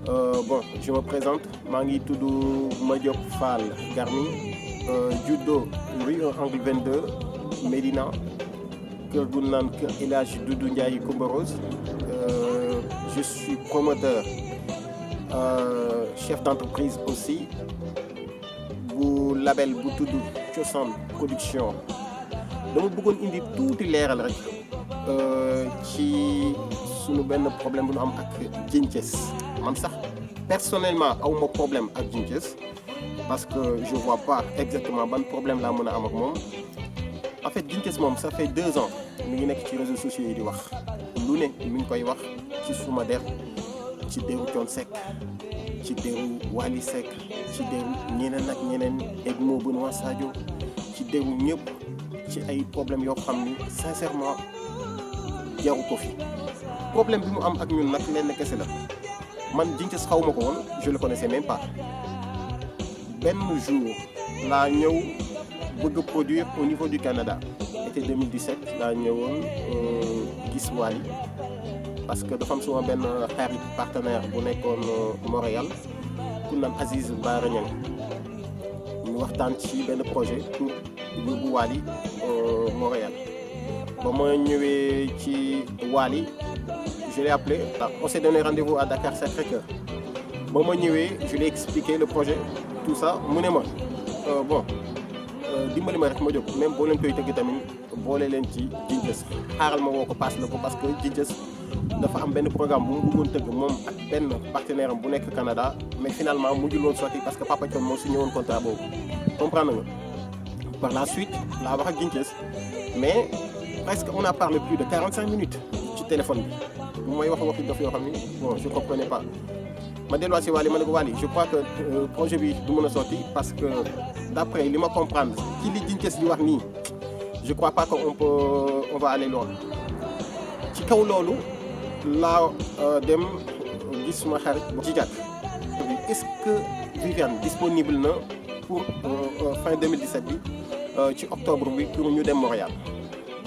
Bon, je me présente, Mangi Toudou Madiop Fall Garmi, judo rue Angle 22, Médina, Kër Gounan, Kër Elhadji Doudou Ndiaye Coumba Rose. Je suis promoteur, chef d'entreprise aussi, bu label bu tudd Cosaan Production. dama bëggoon indi tuuti leeral rek ci sunu benn problème bu ñu am ak Djinthiès. man sax personnellement awma problème ak Djinthiès parce que je vois pas exactement ban problème laa mën a am ak moom. en fait Djinthiès moom ça fait 2 ans mi ngi nekk ci réseaux sociaux yi di wax lu ne mi ngi koy wax ci suma der, ci deru Thione Seck, ci deru Wally Seck, ci deru ñeneen ak ñeneen Edmo Benoît Sadio, ci deru ñëpp ci ay problème yoo xam ni sincèrement jaru ko fi. problème bi mu am ak ñun nag lenn kese la man Djinthiès xaw ma ko woon, je le connaissais même pas. benn jour laa ñëw bëgg produire au niveau du Canada. été 2017 laa ñëwoon gis Wally parce que dafa am suma benn xarit partenaire bu nekkoon Montréal ku naan Aziz Bara Niang ñu waxtaan ci benn projet pour yóbbu Wally Montréal. ba ma ñëwee ci Wally je l'ai appelé, on s'est donné rendez-vous à Dakar Sacré-Cœur. ba ma ñëwee je lui ai expliqué le projet tout ça mu ne ma bon dimbali ma rek ma jóg même boo leen koy tëgg tamit boole leen ci Djinthiès xaaral ma woo ko paas la ko parce que Djinthiès dafa am benn programme bu mu bëggoon tëgg moom ak benn partenaire am bu nekk Canada mais finalement mujjul woon sotti parce que Papa Thione moo signé woon contrat boobu comprendre nga. par la suite laa wax ak Djinthiès mais presque on a parlé plus de 45 minutes ci téléphone bi bu may wax waxi dof yoo xam ni bon je comprenais pas. ma delluwaat si Wally ma ne ko Wally je crois que projet bi du mën a sotti parce que d'après li ma comprendre ci li Djinthiès di wax nii je crois pas que on va aller loin. ci kaw loolu laa dem gis suma xarit Djidiack. est-ce que Viviane disponible na pour fin 2017 bi ci octobre bi pour ñu dem Montréal.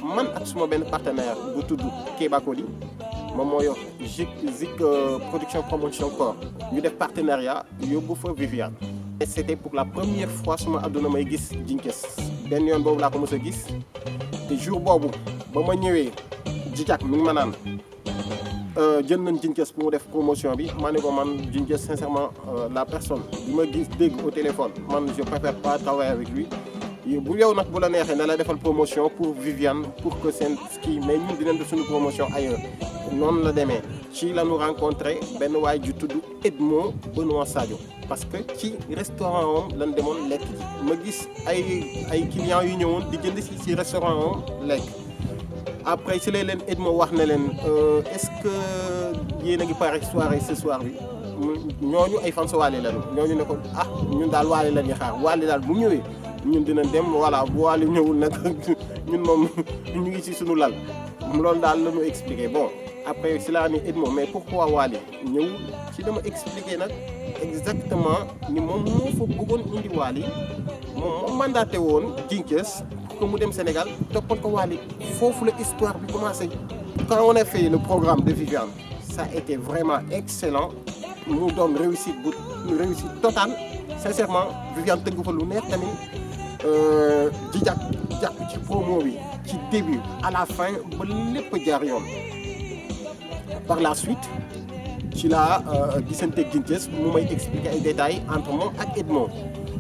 man ak suma benn partenaire bu tudd Kéba Koli moom moo yor Zik production promotion corps ñu def partenariat yóbbu fa Viviane. et c'était pour la première fois suma àdduna may gis Djinthiès benn yoon boobu laa ko mës a gis te jour boobu ba ma ñëwee Djidiack mi ngi ma naan jël nañ Djinthiès pour mu def promotion bi ma ne ko man Djinthiès sincèrement la personne bi ma gis dégg au téléphone man je préfère pas travailler avec lui. bu yow nag bu la neexee na la defal promotion pour Viviane pour que seen ski mais ñun dinañ def suñu promotion ailleurs noonu la demee ci la ñu rencontré benn waay ju tudd Edmo Benoît Sadio parce que ci restaurant am lan demoon lekk ji ma gis ay clients yu ñëwoon di jënd ci restaurant am lekk après ci lay leen Edmo wax ne leen est-ce que yéen a ngi pare soirée ce soir bi ñooñu ay fans Wally lañu ñooñu ne ko ah ñun daal Wally la ñuy xaar Wally daal bu ñëwee ñun dina dem voilà bu Wally ñëwul nag ñun moom ñu ngi ci suñu lal loolu daal la ñu expliqué. bon après si laa ni Edmo mais pourquoi Wally ñëwul ci dama expliqué nag exactement ni moom moo fa bëggoon indi Wally moom moo mandaté woon Djinthiès pour que mu dem Sénégal toppal ko Wally foofu la histoire bi commencé. quand on a fait le programme de Viviane ça a été vraiment excellent mu doon réussite totale sincèrement Viviane tëgg fa lu neex tamit. Djidiack jàpp ci promo bi ci début à la fin ba lépp jaar yoon. par la suite ci laa gisanteeg Djinthiès mu may expliquer ay détails entre moom ak Edmo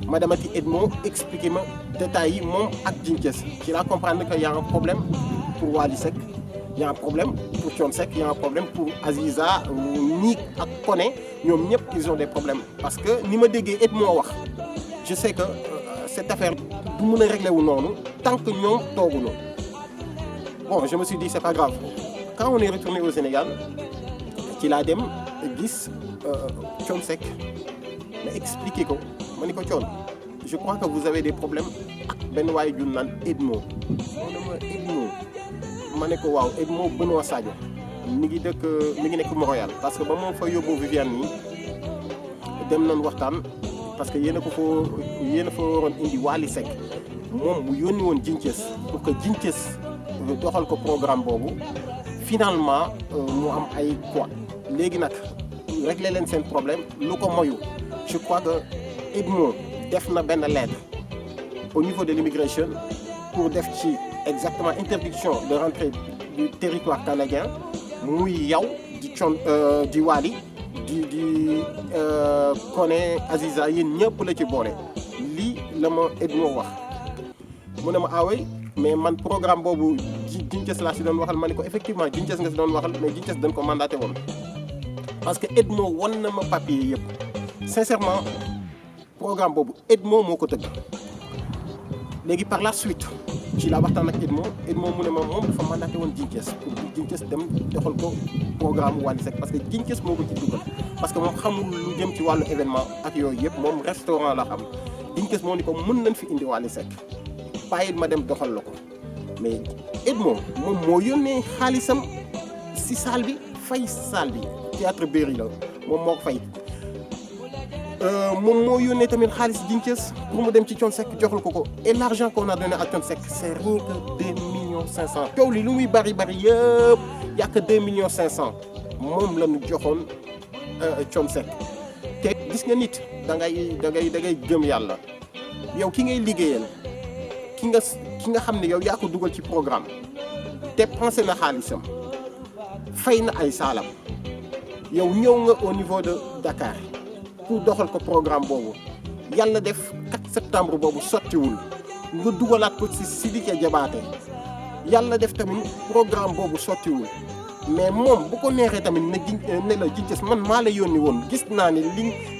ma demati Edmo expliquer ma détails yi moom ak Djinthiès ci laa comprendre que y a un problème pour Wally Seck y a un problème pour Thione Seck y a un problème pour Aziza Nick ak Koné ñoom ñëpp ils ont des problèmes parce que ni ma déggee Edmo wax je sais que cette affaire du mën a réglé wu noonu tant que ñoom tooguñu. bon je me suis dit c'est pas grave quand on est retourné au Sénégal ci laa dem gis Thione Seck ma expliqué ko ma ni ko Thione je crois que vous avez des problèmes ak benn waay ju naan Edmo. ma ne ko waaw Edmo Benoît Sadio mi ngi nekk Montréal parce que ba moo fa yóbbu Viviane nii dem nañ waxtaan. parce que yéen a fa waroon indi Wally Seck moom mu yónni woon Djinthiès pour que Djinthiès doxal ko programme boobu finalement mu am ay quoi léegi nag régler leen seen problème lu ko moyu je crois que Edmo def na benn lettre au niveau de l'immigration pour def ci exactement interdiction de rentrer du territoire canadien muy yow di Wally di Koné Aziza yéen ñëpp la ci boole lii la ma Edmo wax mu ne ma away mais man programme boobu Ginces laa si doon waxal ma ne ko effectivement Ginces nga si doon waxal mais Ginces dañ ko mandaté woon parce que Edmo wan na ma papier yëpp sincèrement programme boobu Edmo moo ko tëgg léegi par la suite ci laa waxtaan ak Edmo mu ne ma moom dafa mandaté woon Ginces pour Ginces dem doxal ko programme Wally Seck parce que Ginces moo ko ci dugal parce que moom xamul lu jëm ci wàllu événement ak yooyu yëpp moom restaurant la xam Ginces moo ni ko mën nañ fi indi Wally Seck bàyyil ma dem doxal la ko mais Edmo moom moo yónnee xaalisam si salle bi fay salle bi théâtre Berry la moom moo ko fay moom moo yónnee tamit xaalis Ginces pour mu dem ci Thione Seck joxal ko et l'argent qu'on a donné à Thione Seck c'est rien que 2 millions 500 coow li lu muy bari yëpp y a que 2 millions 500 moom la ñu joxoon Thione Seck te gis nga nit da ngay gëm yàlla yow ki ngay liggéeyal ki nga xam ne yow yaa ko dugal ci programme dépensé na xaalisam fay na ay saalam yow ñëw nga au niveau de Dakar pour doxal ko programme boobu yàlla def 4 septembre boobu sottiwul nga dugalaat ko ci Sidiki Diabaté yàlla def tamit programme boobu sottiwul mais moom bu ko neexee tamit ne la Ginces man maa la yónni woon gis naa ne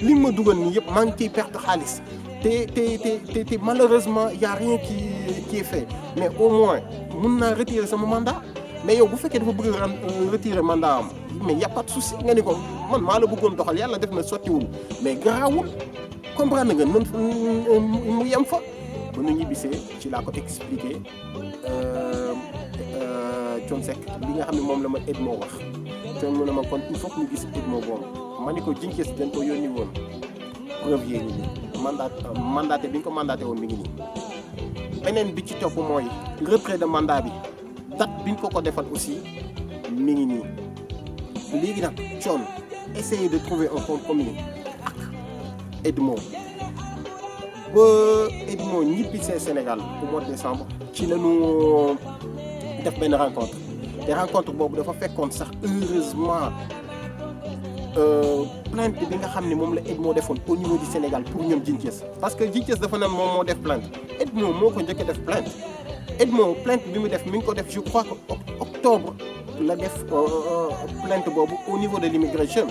li ma dugal nii yëpp maa ngi ciy perte xaalis te malheureusement y a rien qui est fait mais au moins mun naa retirer sama mandat mais yow bu fekkee dafa bëgg retirer mandat am mais y a pas de souci nga ni ko man maa la bëggoon doxal yàlla def na sottiwul mais garaawul comprendre nga mën mu yem fa ba nu ñibbisee ci laa ko expliqué Thione Seck li nga xam ne moom la ma Edmo wax Thione mu ne ma kon il faut que ñu gis Edmo boobu ma ni ko Ginces dañ ko yónni woon preuve yee ngi nii mandaté bi ñu ko mandaté woon mi ngi nii beneen bi ci topp mooy retrait de mandat bi date bi ñu ko defal aussi mi ngi nii léegi nag Thione essayer de trouver un compromis ak Edmo ba Edmo ñibbisee Sénégal au mois de décembre ci la ñu def benn rencontre te rencontre boobu dafa fekkoon sax heureusement plainte bi nga xam ne moom la Edmo defoon au niveau du Sénégal pour ñoom Ginces parce que Ginces dafa naan moom moo def plainte Edmo moo ko njëkk a def plainte Edmo plainte bi mu def mi ngi ko def je crois que octobre la def plainte boobu au niveau de l'immigration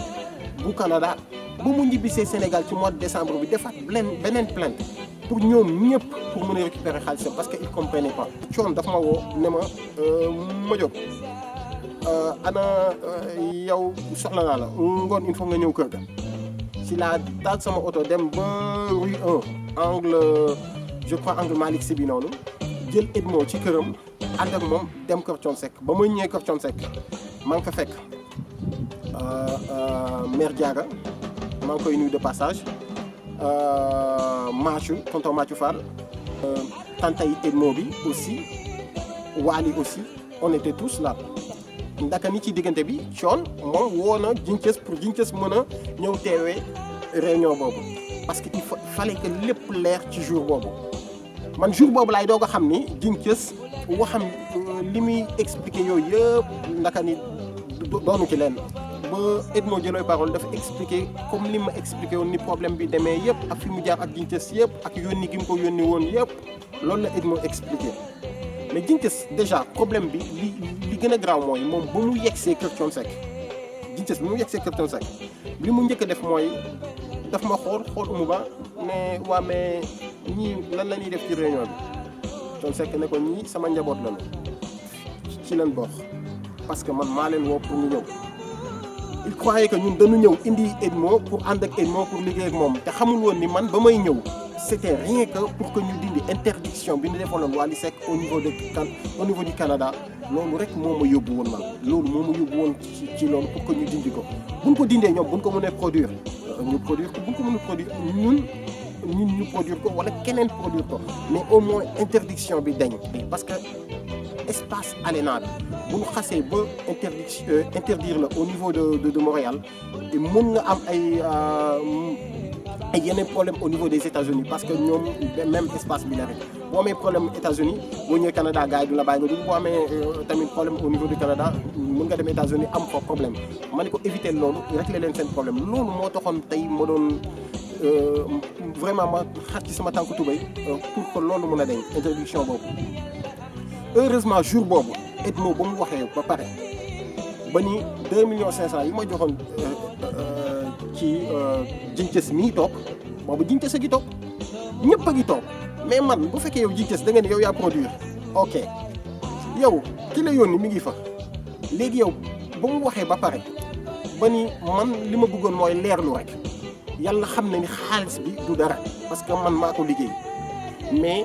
bu Canada bu mu ñibbisee Sénégal ci mois de décembre bi defaat beneen plainte pour ñoom ñëpp pour mën a récupérer xaalisam parce que il comprenait pas. Thione daf ma woo ne ma jóg ana yow soxla naa la ngoon il faut nga ñëw kër ga si laa daal sama oto dem ba rue 1 angle je crois angle Malick Sy bi noonu jël Edmo ci këram ànd ak moom dem kër Thione Seck ba ma ñëwee kër Thione Seck maa ngi fa fekk mère Diaga maa ngi koy nuyu de passage Mathieu tonton Mathieu Fall tantay Edmo bi aussi Wally aussi on était tous là ndaka ni ci diggante bi Thione moom woo na Ginces pour Ginces mën a ñëw teewee réunion boobu parce que il fallait que lépp leer ci jour boobu man jour boobu laay doog a xam ni Ginces waxam li muy expliqué yooyu yëpp ndaka ni doonu ci leen ba Edmo jëlooy parole dafa expliqué comme li ma expliqué woon ni problème bi demee yëpp ak fi mu jaar ak Ginces yëpp ak yónni gi mu ko yónni woon yëpp loolu la Edmo expliqué mais Ginces déjà problème bi li gën a graaw mooy moom ba mu yegsee kër Thione Seck Ginces bi mu yegsee kër Thione Seck li mu njëkk a def mooy daf ma xool Oumou Ba ne waa mais ñii lan la ñuy def ci réunion bi Thione Seck ne ko ñii sama njaboot lañu ci leen bokk parce que man maa leen woo pour ñu ñëw il croyait que ñun dañu ñëw indi Edmo pour ànd ak Edmo pour liggéey ak moom te xamul woon ni man ba may ñëw c'était rien que pour que ñu dindi interdiction bi ñu defaloon Wally Seck au niveau du Canada loolu rek moo ma yóbbu woon man loolu moo ma yóbbu woon ci loolu pour que ñu dindi ko buñ ko dindee ñoom buñ ko mënee produire ñu produire ko buñ ko mënee produire ñun ñu produire ko wala keneen produire ko mais au moins interdiction bi dañ parce que espace ALENA bi bu ñu xasee ba interdire la au niveau de Montréal mën nga am ay yeneen problème au niveau des États-Unis parce que ñoom même espace bi la rek boo amee problème États-Unis boo ñëwee Canada gars yi du la bàyyi nga dugg boo amee tamit problème au niveau du Canada mën nga dem États-Unis am fa problème ma ne ko éviter loolu régler leen seen problème loolu moo taxoon tey ma doon vraiment ma xar ci sama tànku tubéy pour que loolu mën a deñ introduction boobu heureusement jour boobu Edmo ba mu waxee ba pare ba ni 2 millions 500 yi ma joxoon ci Jinces mii toog boobu Jinces a ngi toog ñëpp a ngi toog mais man bu fekkee yow Jinces da nga ne yow yaa produire ok yow ki la yónni mi ngi fa léegi yow ba mu waxee ba pare ba ni man li ma bëggoon mooy leerlu rek yàlla xam na ni xaalis bi du dara parce que man maa ko liggéey mais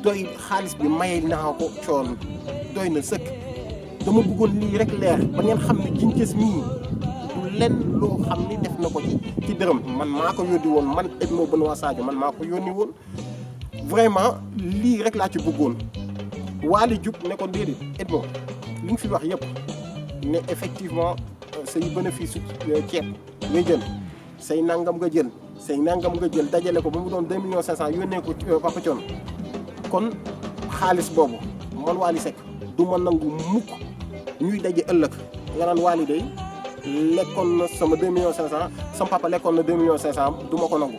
doy xaalis bi maye naa ko coon doy na sëkk dama bëggoon lii rek leer ba ngeen xam ne Jinces mii du lenn loo xam ni def na ko ci dërëm man maa ko yónni woon man Edmo Benoît Sadio man maa ko yónni woon vraiment lii rek laa ci bëggoon Waly jug ne ko déedéet Edmo li nga fi wax yëpp ne effectivement say bénéfice ceeb ngay jël say nangam nga jël say nangam nga jël dajale ko ba mu doon 2 millions 500 yónnee ko Papa Thione kon xaalis boobu man Waly Seck du ma nangu mukk ñuy daje ëllëg nga naan Waly day lekkoon na sama 2 millions 500 sama papa lekkoon na 2 millions 500 du ma ko nangu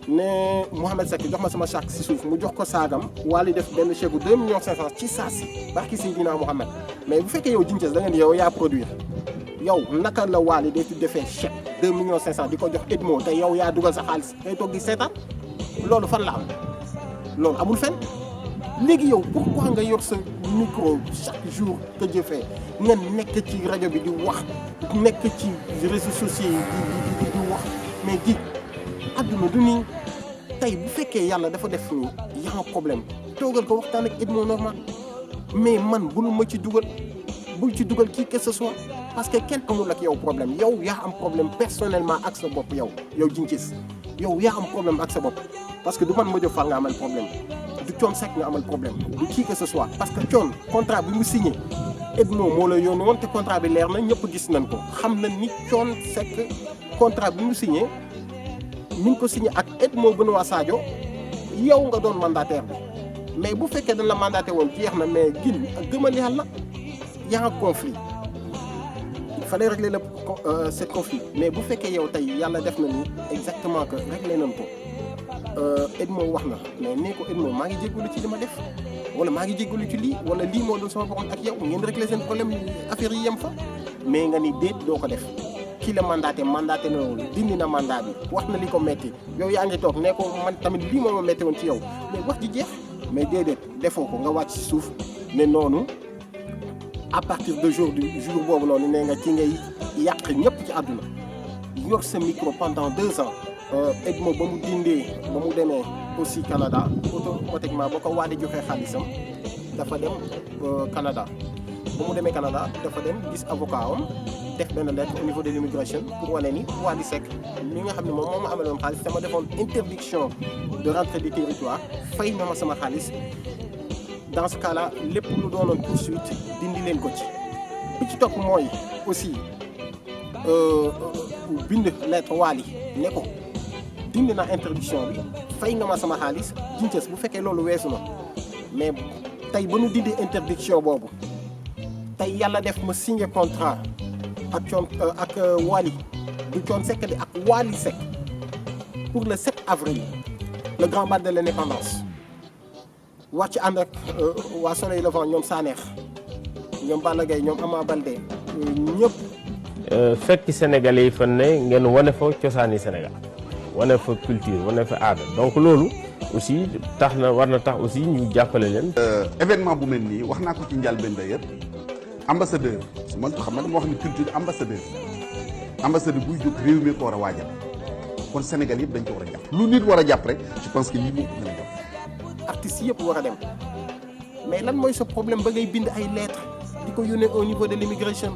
ne Mouhamed Seck jox ma sama chèque si suuf mu jox ko saagam Waly def benn chèque bu 2 millions 500 ci saa si barki Seydina Mouhamed mais bu fekkee yow Jinces da nga ni yow yaa produire yow naka la Waly day defee chèque 2 millions 500 di ko jox Edmo te yow yaa dugal sa xaalis ngay toog di seetaan loolu fan la am loolu amul fenn léegi yow pourquoi nga yor sa micro chaque jour que Dieu fait nga nekk ci rajo bi di wax nekk ci réseaux sociaux yi di wax mais di àdduna du nii tey bu fekkee yàlla dafa def ni y a un problème toogal ko waxtaan ak Edmo normal mais man bul ma ci dugal bul ci dugal qui que ce soit parce que kenn amul ak yow problème yow yaa am problème personnellement ak sa bopp yow Jinces yow yaa am problème ak sa bopp parce que du man Modou Fall nga amal problème du Thione Seck nga amal problème du qui que ce soit parce que Thione contrat bi mu signé Edmo moo la yónni woon te contrat bi leer na ñëpp gis nañ ko xam na ni Thione Seck contrat bi mu signé mi ngi ko signé ak Edmo Benoît Sadio yow nga doon mandataire bi mais bu fekkee dañ la mandaté woon jeex na mais gin ak gëmal yàlla y a un conflit il fallait régler ce conflit mais bu fekkee yow tey yàlla def na ni exactement que réglé nañ ko Edmo wax na mais nee ko Edmo maa ngi jéggalu ci li ma def wala maa ngi jéggalu ci lii wala lii moo doon sama borom ak yow ngeen réglé seen problème affaire yi yem fa mais nga ni déet doo ko def kii la mandaté na loolu dindi na mandat bi wax na li ko metti yow yaa ngi toog nee ko man tamit lii moo ma metti woon ci yow mais wax ji jeex mais déedéet defoo ko nga wàcc ci suuf ne noonu à partir de jour boobu noonu nee nga ci ngay yàq ñëpp ci àdduna yor sa micro pendant 2 ans Edmo ba mu dindee ba mu demee aussi Canada automatiquement boo ko Waly joxee xaalisam dafa dem Canada ba mu demee Canada dafa dem gis avocat am def benn lettre au niveau de l'immigration pour wane ni Waly Seck mi nga xam ne moom moo ma amaloon xaalis dama defoon interdiction de rentrée du territoire fay na ma sama xaalis dans ce cas là lépp lu doonoon poursuite dindi leen ko ci bi ci topp mooy aussi bind lettre Waly ne ko dindi naa interdiction bi fay nga ma sama xaalis Jinces bu fekkee loolu weesu na mais tey ba nu dindi interdiction boobu tey yàlla def ma signé contrat ak Thione ak Waly du Thione Seck di ak Waly Seck pour le 7 avril le grand bal de l'indépendance wàcc ànd ak waa Soleil Levant ñoom Sanex ñoom Balla Gaye ñoom Ama Baldé ñëpp. fekk Sénégalais yi fan ne ngeen wane fa cosaani Sénégal wane fa culture wane fa aada donc loolu aussi tax na war na tax aussi ñu jàppale leen. événement bu mel nii wax naa ko ci njëlbéen d'ailleurs ambassadeur su man xam na dama wax ni culture ambassadeur buy jóg réew mi ko war a waajal kon Sénégal yëpp dañ ko war a jàpp lu nit war a jàpp rek je pense que lii moo ko gën a jàpp. artistes yëpp war a dem mais lan mooy sa problème ba ngay bind ay lettres di ko yónnee au niveau de l'immigration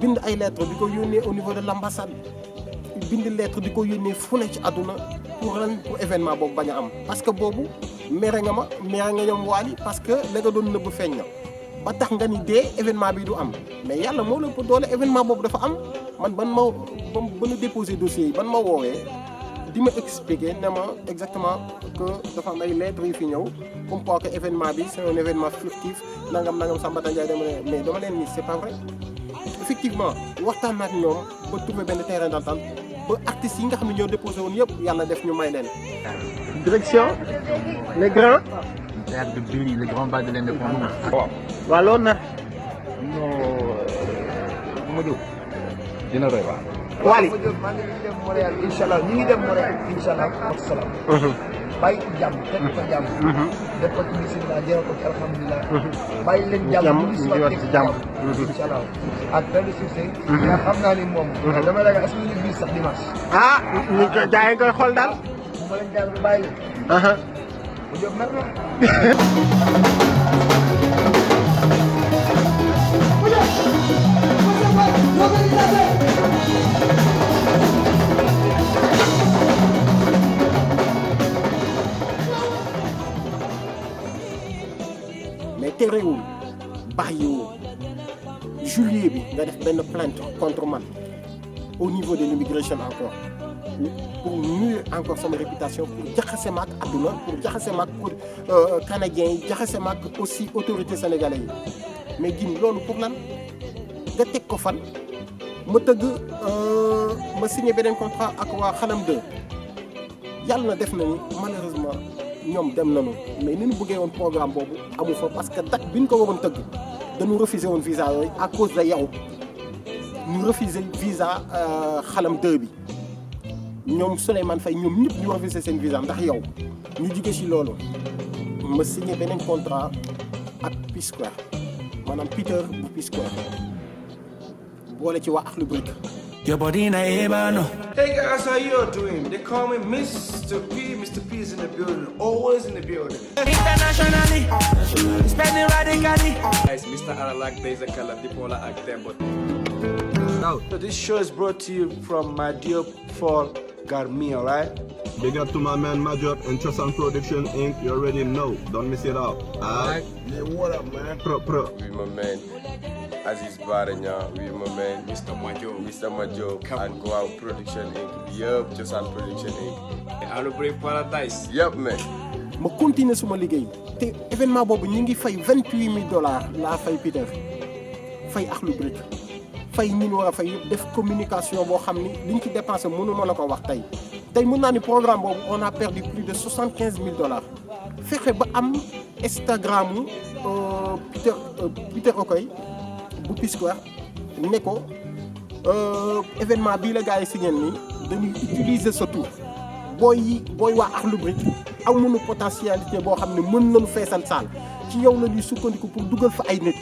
bind ay lettres di ko yónnee au niveau de l'ambassade bind lettre di ko yónnee fu ne ci àdduna pour événement boobu bañ a am parce que boobu mere nga ma mere nga ñoom Wally parce que la nga doon nëbb feeñ na ba tax nga ni dee événement bi du am mais yàlla moo la ko doole événement boobu dafa am man ba nu déposé dossier yi ban ma woowee di ma expliquer ne ma exactement que dafa am ay lettres yu fi ñëw comme quoi que événement bi c'est un événement furtif nangam Sambata Ndiaye mais dama leen ni c'est pas vrai effectivement waxtaan ak ñoom ba trouver benn terrain d'entente ba artistes yi nga xam ne ñoo déposé woon yëpp yàlla def ñu may leen. direction les grands. théâtre de Billy, le grand bal de l'indépendance. waaw loolu nag. Modou dina doy waar. Wally. maa ngi dem Montréal incha allah ñu ngi dem Montréal incha allah. wasalaam. bàyyi ko jàmm teg ko jàmm. def ko ci bisimilah jëral ko ci alhamdulilah. bàyyi leen jàmm ñu ngi si waat ci jàmm. incha allah ak benn succès. nga xam naa ni moom. dama ragal est-ce que ñu ngi biir sax dimanche. ah ñu jaay nga xool daal. bu ma leen jàll bàyyi leen. bu jóg mer na. mais terewul bàyyiwoo juillet bi nga def benn plainte contre man au niveau de l'immigration encore pour nuire encore sama réputation pour jaxase ma ak adduna pour jaxase ma ak pour canadiens yi jaxase ma ak aussi autorités sénégalais yi mais gin loolu pour lan nga teg ko fan ma tëgg ma signé beneen contrat ak waa Xalam 2 yàlla na def na ni malheureusement ñoom dem nañu mais ni ñu bëggee woon programme boobu amu fa parce que date bi ñu ko waroon tëgg dañu refusé woon visa yooyu à cause de yow ñu refusé visa Xalam 2 bi ñoom Souleymane Faye ñoom ñëpp ñu refusé seen visa ndax yow ñu jige ci loolu ma signé beneen contrat ak P-Square maanaam Peter bu P-Square boole ci waa Akhlou Brick. Your body na ebano. Hey guys, how you doing? They call me Mr. P. Mr. P is in the building, always in the building. Internationally, spending radically. Guys, Mr. Aralak, there's a color Dipola act there, but So this show is brought to you from my dear Paul Garmi, alright? Big up to my man Major and Chosan Production Inc. You already know. Don't miss it out. Alright? Yeah, what up, man? Pro. with my man Aziz Baranya, with my man Mr. Majo, and Go Out Production Inc. Yup, Chosan Production Inc. Akhlou Brick Paradise. Yup, man. ma continuer suma liggéey te événement boobu ñu ngi fay $28,000 laa fay Peter fay Akhlou Brick fay ñi ñu war a fay yëpp def communication boo xam ni liñ ci dépensé mënu ma la ko wax tey mën naa ni programme boobu on a perdu plus de $75,000 fexe ba am Instagram Peter Okoye bu P-Square ne ko événement bii la gars yi signé nii dañuy utiliser sa tour booy waa Akhlou Brick amuñu potentialité boo xam ne mën nañu feesal saal ci yow la ñuy sukkandiku pour dugal fa ay nit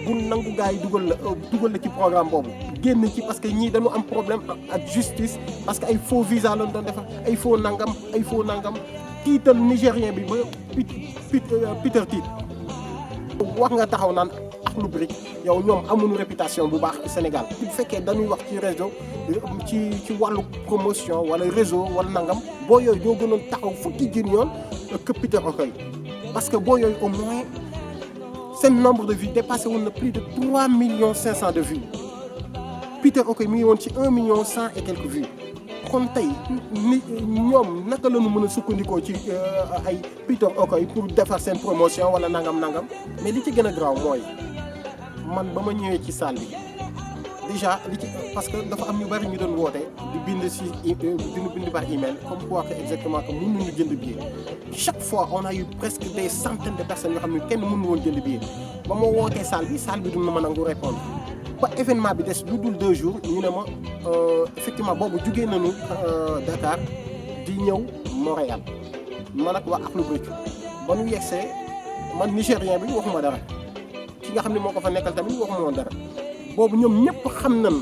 bu nangu gars yi dugal la ci programme boobu génn ci parce que ñii dañu am problème ak justice parce que ay faux visa lañ doon defar ay faux nangam tiital nigérien bi ba Peter tiit wax nga taxaw naan Akhlou Brick yow ñoom amuñu réputation bu baax Sénégal bu fekkee dañuy wax ci réseau ci wàllu promotion wala réseau wala nangam boo yooyu doo gënoon taxaw fukki yoon que Peter Okoye parce que boo yooyu au moins seen nombre de vues dépassé woon na plus de 3,5 millions de vues Peter Okoye mi ngi woon ci 1,1 million et quelques vues kon tey ni ñoom naka la ñu mën a sukkandikoo ci ay Peter Okoye pour defar seen promotion wala nangam mais li ci gën a graaw mooy man ba ma ñëwee ci salle bi déjà parce que dafa am ñu bari ñu doon woote di bind par email comme quoi que exactement que mën nañu jënd billet chaque fois on a eu presque des centaines de personnes yoo xam ne kenn mënu woon jënd billet ba ma wootee salle bi du ma nangu répondre ba événement bi des lu dul 2 jours ñu ne ma effectivement boobu jugee nañu Dakar di ñëw Montréal man ak waa Akhlou Brick ba ñu yegsee man nigérien bi waxuma dara ki nga xam ne moo ko fa nekkal tamit waxuma woon dara boobu ñoom ñëpp xam nañ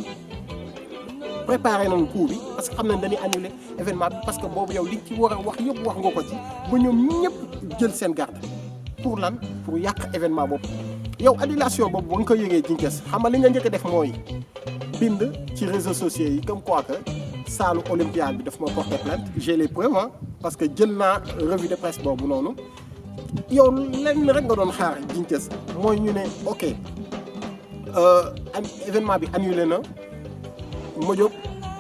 préparé nañ coup bi parce que xam nañ dañuy annuler événement bi parce que boobu yow li ci war a wax yëpp wax nga ko ci ba ñoom ñëpp jël seen garde pour lan pour yàq événement boobu yow annulation boobu ba nga ko yëgee Jinkes xam nga li nga njëkk a def mooy bind ci réseaux sociaux yi comme quoi que saalu olympiade bi daf ma porter plainte j'ai les preuves parce que jël naa revue de presse boobu noonu yow lenn rek nga doon xaar Djinthiès mooy ñu ne ok événement bi annulé na Modiop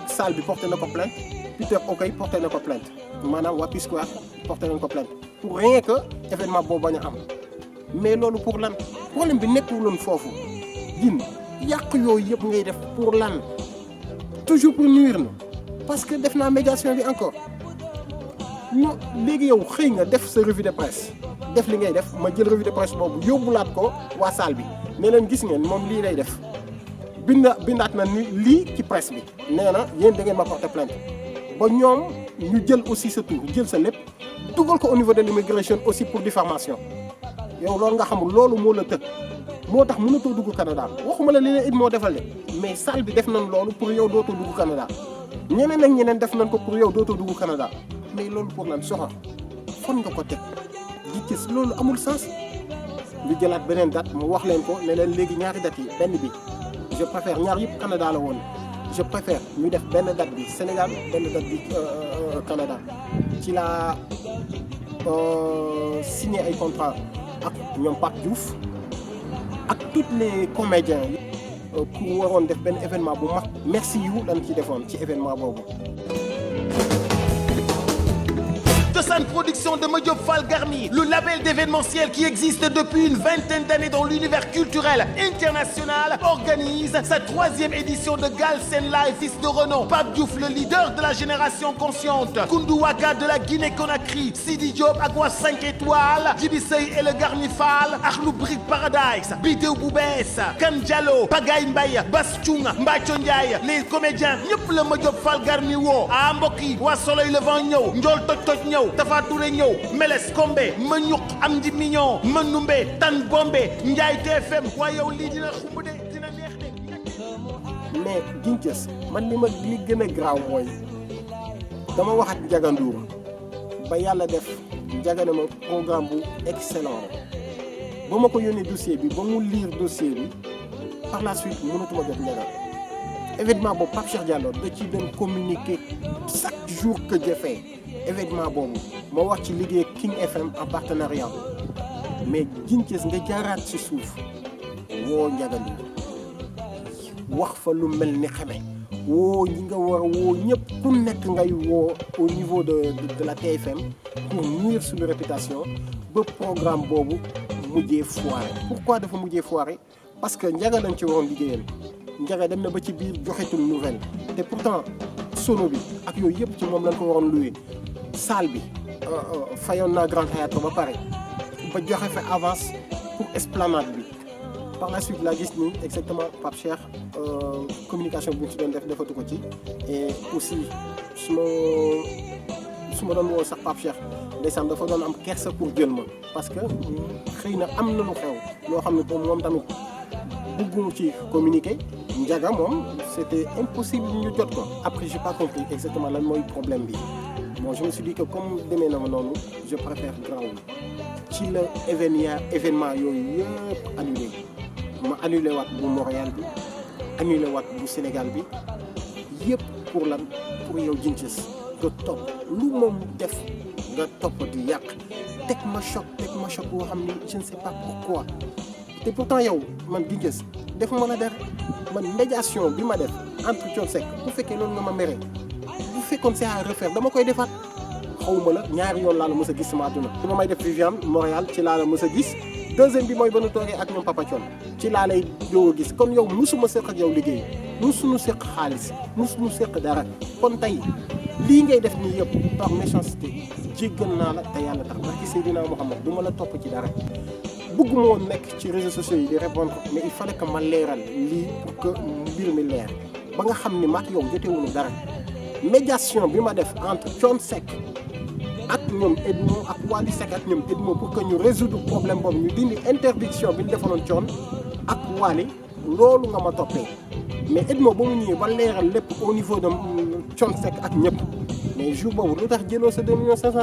salle bi porté na ko plainte Peter Okoye porté na ko plainte maanaam waa P-Square porté nañ ko plainte pour rien que événement boobu bañ a am mais loolu pour lan problème bi nekkuloon foofu jin yàq yooyu yëpp ngay def pour lan toujours pour nuire na parce que def naa médiation bi encore non léegi yow xëy nga def sa revue de presse def li ngay def ma jël revue de presse boobu yóbbulaat ko waa salle bi ne leen gis ngeen moom lii lay def bindaat na ni lii ci presse bi nee na yéen da ngeen ma porter plainte ba ñoom ñu jël aussi sa tur jël sa lépp dugal ko au niveau de l'immigration aussi pour diffamation yow loolu nga xamul loolu moo la tëj moo tax mënatoo dugg Canada waxuma la li leen it moo defal de mais salle bi def nañ loolu pour yow dootoo dugg Canada ñeneen ak ñeneen def nañ ko pour yow dootoo dugg Canada mais loolu pour lan soxor fon nga ko teg Djinthiès loolu amul sens ñu jëlaat beneen date mu wax leen ko ne leen léegi ñaari date yi benn bi je préfère ñaar yëpp Canada la woon je préfère ñu def benn date bi Sénégal benn date bi Canada ci la signé ay contrat ak ñoom Pape Diouf ak tous les comédiens pour waroon def benn événement bu mag merci you lañ ci defoon ci événement boobu. Cosaan Production de Madiop Fall Garmi, le label d'événementiel qui existe depuis une vingtaine d'années dans l'univers culturel international, organise sa 3e édition de Galsen Live Fils de renom. Pape Diouf, le leader de la génération consciente, Koundou Waka de la Guinée-Conakry, Sidi Diop ak waa 5 étoiles, Djibi Sey et le Garmi Fall, Akhlou Brick Paradise, Bidéo Boubès, Kan Diallo, Pagaye Mbaye, Bass Thioung, Mbathio Ndiaye, les comédiens ñëpp la Madiop Fall Garmi woo. Ah mbokk yi, waa Soleil Levant ñëw, Ndiol Toj Toj ñëw, Tafa Touré ñëw, Meles Kombe, Manyuk, Amdi Mignon, Manumbe, Tan Bombe, Ndiaye TFM, waaye yow lii dina xumb de dina neex de. mais Djinthiès man li gën a graaw mooy dama wax ak Ndiaga Ndour ba yàlla def Ndiaga ne ma programme bu excellent ba ma ko yónnee dossier bi ba mu lire dossier bi par la suite mënatuma jot Ndiaga événement boobu Pape Cheikh Diallo da ci doon communiquer chaque jour que jëfee événement boobu ma wax ci liggéey King FM en partenariat mais Djinthiès nga jaaraat ci suuf woo Ndiaga Ndour wax fa lu mel ni xame woo ñi nga war a woo ñëpp ku nekk ngay woo au niveau de la TFM pour nuire suñu réputation ba programme boobu mujjee foiré. Pourquoi dafa mujjee foiré parce que Ndiaga lañ ci waroon liggéeyal Ndiaga dem na ba ci biir joxetul nouvelle te pourtant sono bi ak yooyu yëpp ci moom lañ ko waroon loué salle bi fayoon naa Grand Théâtre ba pare ba joxe fa avance pour esplanade bi. Par la suite la gis ni exactement Pape Cheikh communication bi ñu ci doon def defatu ko ci et aussi su ma doon woo sax Pape Cheikh ndeysaan dafa doon am kersa pour jël ma parce que xëy na am na lu xew loo xam ne moom tamit bëggumu ci communiquer Ndiaga moom c'était impossible ñu jot ko après j'ai pas compris exactement lan mooy problème bi bon je me suis dit que comme demee na ma noonu je préfère grawul ci la événement yooyu yëpp annulé ma annulé waat bu Montréal bi annulé waat bu Sénégal bi yëpp pour lan pour yow Djinthiès nga topp lu moom def nga topp di yàq teg ma choc boo xam ni je ne sais pas pourquoi te pourtant yow man Djinthiès defuma la dara man médiation bi ma def entre Thione Seck bu fekkee loolu nga ma mere bu fekkoon c'est à refaire dama koy defaat xawma la ñaari yoon laa la mës a gis sama àdduna bi ma may def Viviane Montréal ci laa la mës a gis deuxième bi mooy ba nu toogee ak ñoom Papa Thione ci laa lay doo gis kon yow musuma seq ak yow liggéey musuñu seq xaalis musuñu seq dara kon tey lii ngay def nii yëpp par méchanceté jéggal naa la te yàlla tax barki Seydina Mouhamed du ma la topp ci dara bëgguma woon nekk ci réseaux sociaux yi di répondre mais il fallait que ma leeral lii pour que mbir mi leer ba nga xam ni maak yow jotewuñu dara médiation bi ma def entre Thione Seck ak ñoom Edmo ak Wally Seck ak ñoom Edmo pour que ñu résoudre problème boobu ñu dindi interdiction bi ñu defaloon Thione ak Wally loolu nga ma toppee mais Edmo ba mu ñëwee ba leeral lépp au niveau de Thione Seck ak ñëpp mais jour boobu lu tax jëloo sa 2 millions 500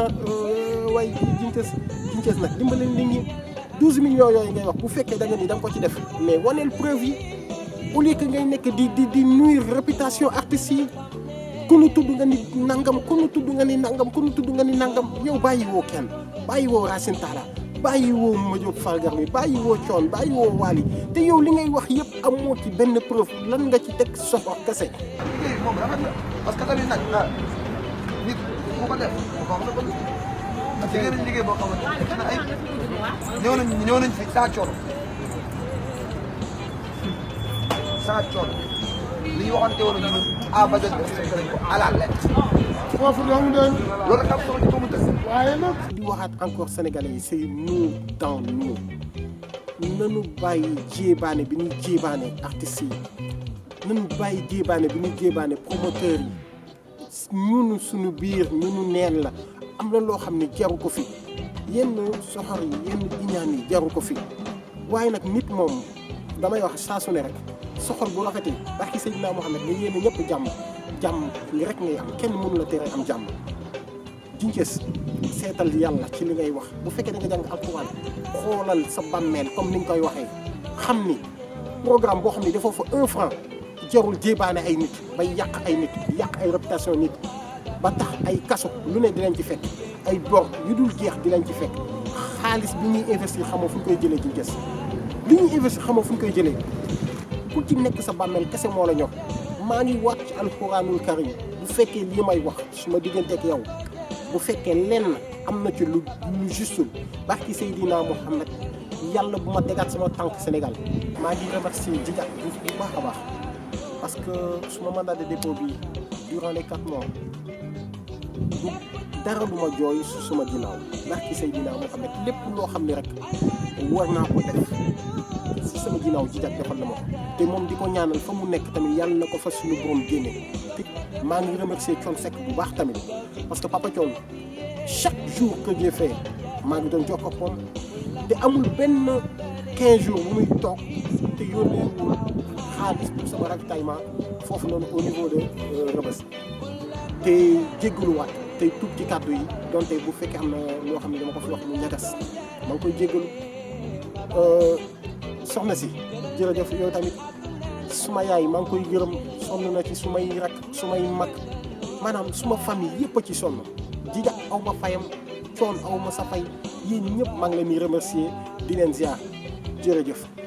waaye Djinthiès nag dimbali nit ñi 12 millions yooyu ngay wax bu fekkee da nga ni da nga ko ci def mais waneel preuve yi au lieu que ngay nekk di nuire réputation artistes yi ku nu tudd nga ni nangam ku nu tudd nga ni nangam ku nu tudd nga ni nangam yow bàyyi woo kenn bàyyi woo Racine Talla bàyyi woo Madiop Fall Garmi bàyyi woo Thione bàyyi woo Wally te yow li ngay wax yëpp amoo ci benn preuve lan nga ci teg soxor kese. liggéey moom rafet na parce que tamit nag nit ku ko def bu ko wax parce que liggéey nañ liggéey boo xamante ne ay ñëw nañ fi saa coono li ñu waxante woon ñun à base de ko à la lettre. foofu dong doon loolu tam sama ci ko mu tës. waaye nag di waxaat encore sénégalais yi c'est nous dans nous nanu bàyyi jéebaane bi ñuy jéebaane artistes yi nanu bàyyi jéebaane bi ñuy jéebaane promoteurs yi ñunu suñu biir ñunu neen la am na loo xam ne jaru ko fi yenn soxor yi yenn iñaan yi jaru ko fi waaye nag nit moom damay wax saa su ne rek soxor bu rafetee barki Seydina Mohamed nga yéene ñëpp jàmm li rek ngay am kenn mënu la tere am jàmm Djinguiss seetal yàlla ci li ngay wax bu fekkee da nga jàng alxuraan xoolal sa bàmmeel comme ni nga koy waxee xam ni programme boo xam ne dafoo fa 1 franc jarul jébaane ay nit bay yàq ay nit yàq ay réputation nit ba tax ay kaso lu ne di leen ci fekk ay bor yu dul jeex di leen ci fekk xaalis bi ñuy investir xamoo fu ñu koy jëlee Djinguiss li ñuy investir xamoo fu ñu koy jëlee ku ci nekk sa bàmmeel kese moo la ñor maa ngi waat ci alxuraanul karim bu fekkee lii may wax su ma digganteeg yow bu fekkee lenn am na ci lu justul barki Seydina Mohamed yàlla bu ma tegaat sama tànk Sénégal maa ngi remercier Djiga bu baax a baax parce que suma mandat de dépôt bi durant les 4 mois du dara lu ma jooy su suma ginnaaw barki Seydina Mohamed lépp loo xam ne rek war naa ko def si sama ginnaaw Djiga defal na ma ko te moom di ko ñaanal fa mu nekk tamit yàlla na ko fa suñu borom génne te maa ngi remercier Thione Seck bu baax tamit parce que Papa Thione chaque jour que j'ai fait maa ngi doon jox ko moom te amul benn 15 jours bu muy toog te yónneewul xaalis pour sama ravitaillement foofu noonu au niveau de Rebeuss te jéggaluwaat tey tuub ci kàddu yi donte bu fekkee am na loo xam ne dama ko fi wax mu ñagas maa ngi koy jéggalu soxna si jërëjëf yow tamit suma yaay maa ngi koy gërëm sonn na ci sumay rak sumay mag maanaam suma famille yëpp a ci sonn Djiga aw ma fayam Thione aw ma sa fay yéen ñëpp maa ngi leen di remercier di leen ziar jërëjëf.